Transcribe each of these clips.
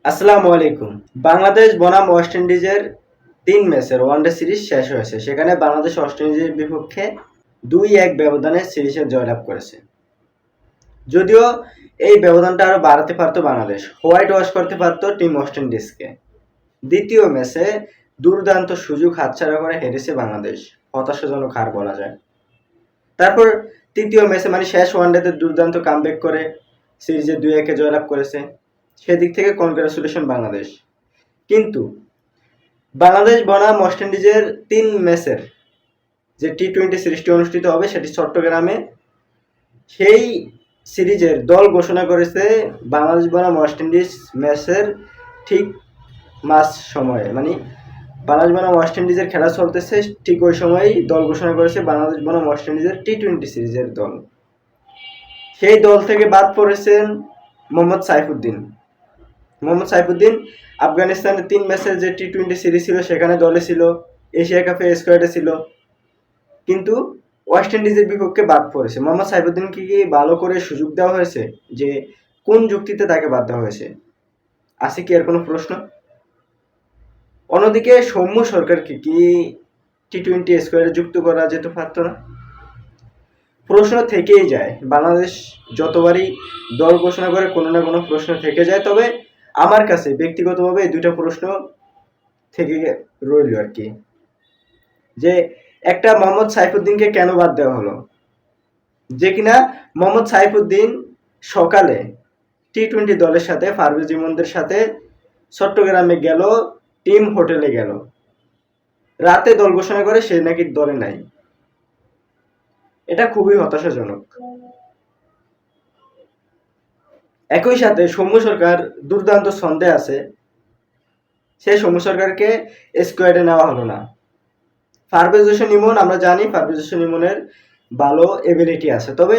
আসসালামু আলাইকুম। বাংলাদেশ বনাম ওয়েস্ট ইন্ডিজের ৩ ম্যাচের ওয়ানডে সিরিজ শেষ হয়েছে। সেখানে বাংলাদেশ ওয়েস্ট ইন্ডিজের বিপক্ষে ২-১ ব্যবধানে সিরিজে জয়লাভ করেছে। যদিও এই ব্যবধানটা আরও বাড়াতে পারত বাংলাদেশ। হোয়াইট ওয়াশ করতে পারত টিম ওয়েস্ট ইন্ডিজকে। দ্বিতীয় ম্যাচে দুর্দান্ত সুযোগ হাতছাড়া করে হেরেছে বাংলাদেশ। হতাশাজনক হার বলা যায়। তারপর তৃতীয় ম্যাচে শেষ ওয়ানডেতে দুর্দান্ত কামব্যাক করে সিরিজে ২-১ জয়লাভ করেছে। সেদিক থেকে কনগ্রাচুলেশন বাংলাদেশ। কিন্তু বাংলাদেশ বনাম ওয়েস্ট ইন্ডিজের ৩ ম্যাচের যে টি-20 সিরিজটি অনুষ্ঠিত হবে সেটি চট্টগ্রামে। সেই সিরিজের দল ঘোষণা করেছে বাংলাদেশ বনাম ওয়েস্ট ইন্ডিজ ম্যাচের ঠিক মাঝ সময়ে, বাংলাদেশ বনাম ওয়েস্ট ইন্ডিজের খেলা চলতেছে ঠিক ওই সময়ই দল ঘোষণা করেছে বাংলাদেশ বনাম ওয়েস্ট ইন্ডিজের টি-20 সিরিজের দল। সেই দল থেকে বাদ পড়েছেন মোহাম্মদ সাইফুদ্দিন। আফগানিস্তানের ৩ ম্যাচের যে টি-20 সিরিজ ছিল সেখানে দলে ছিল, এশিয়া কাপে স্কোয়াডে ছিল, কিন্তু ওয়েস্ট ইন্ডিজের বিপক্ষে বাদ পড়েছে। মোহাম্মদ সাইফুদ্দিনকে কি ভালো করে সুযোগ দেওয়া হয়েছে? যে কোন যুক্তিতে তাকে বাদ দেওয়া হয়েছে? আছে কি এর কোনো প্রশ্ন? অন্যদিকে সৌম্য সরকারকে কি টি-20 স্কোয়াডে যুক্ত করা যেতে পারত না? প্রশ্ন থেকেই যায়। বাংলাদেশ যতবারই দল ঘোষণা করে কোনো না কোনো প্রশ্ন থেকে যায়। তবে আমার কাছে ব্যক্তিগতভাবে এই দুইটা প্রশ্ন থেকে রইল আর কি, যে একটা মোহাম্মদ সাইফুদ্দিনকে কেন বাদ দেওয়া হলো, যে কিনা মোহাম্মদ সাইফুদ্দিন সকালে টি-20 দলের সাথে পারভেজ ইমনদের সাথে চট্টগ্রামে গেল, টিম হোটেলে গেল, রাতে দল ঘোষণা করে সে নাকি দলে নাই। এটা খুবই হতাশাজনক। একই সাথে সৌম্য সরকার দুর্দান্ত ছন্দে আছে, সেই সৌম্য সরকারকে স্কোয়াডে নেওয়া হলো না। পারভেজ হোসেন ইমন, আমরা জানি পারভেজ হোসেন ইমনের ভালো এবিলিটি আছে, তবে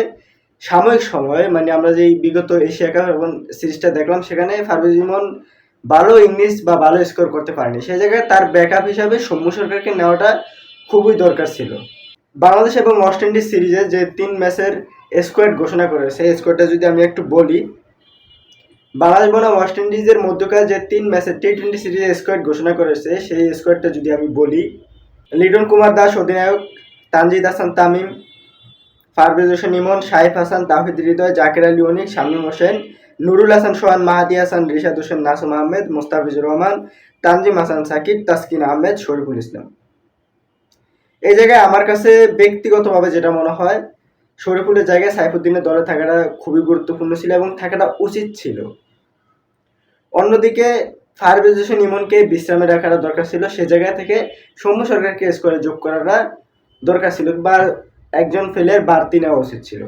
সাময়িক সময়ে আমরা যে বিগত এশিয়া কাপ এবং সিরিজটা দেখলাম সেখানে পারভেজ ইমন ভালো ইনিংস বা ভালো স্কোর করতে পারেনি। সেই জায়গায় তার ব্যাকআপ হিসাবে সৌম্য সরকারকে নেওয়াটা খুবই দরকার ছিল। বাংলাদেশ এবং ওয়েস্ট ইন্ডিজ সিরিজে যে ৩ ম্যাচের স্কোয়াড ঘোষণা করেছে সেই স্কোয়াডটা যদি আমি একটু বলি, বাংলাদেশ বনাম ওয়েস্ট ইন্ডিজের মধ্যকার যে ৩ ম্যাচের টি-20 সিরিজের স্কোয়াড ঘোষণা করেছে সেই স্কোয়াডটা যদি আমি বলি, লিটন কুমার দাস অধিনায়ক, তানজিদ হাসান তামিম, পারভেজ হোসেন ইমন, সাইফ হাসান, তাওহিদ হৃদয়, জাকের আলী অনিক, শামীম হোসেন, নুরুল হাসান সোহান, মাহাদি হাসান, রিশাদ হোসেন, নাসুম আহমেদ, মোস্তাফিজুর রহমান, তানজিম হাসান সাকিব, তাসকিন আহমেদ, শরীফুল ইসলাম। এই জায়গায় আমার কাছে ব্যক্তিগতভাবে যেটা মনে হয়, শরীফুলের জায়গায় সাইফুদ্দিনের দলে থাকাটা খুবই গুরুত্বপূর্ণ ছিল এবং থাকাটা উচিত ছিল। অন্যদিকে পারভেজ হোসেন ইমনকে বিশ্রামে রাখাটা দরকার ছিল, সে জায়গা থেকে সৌম্য সরকারকে স্কোয়াডে যোগ করাটা দরকার ছিল, বা একজন প্লেয়ার বাড়তি নেওয়া উচিত ছিল।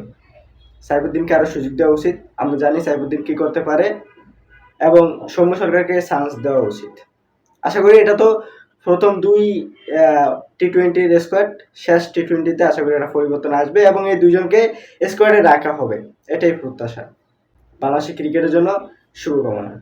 সাইফুদ্দিনকে আরও সুযোগ দেওয়া উচিত। আমরা জানি সাইফুদ্দিন কী করতে পারে এবং সৌম্য সরকারকে চান্স দেওয়া উচিত। আশা করি এটা তো প্রথম ২ টি-20 স্কোয়াড, শেষ টি-20তে আশা করি একটা পরিবর্তন আসবে এবং এই দুজনকে স্কোয়াডে রাখা হবে, এটাই প্রত্যাশা। বাংলাদেশের ক্রিকেটের জন্য শুভকামনা।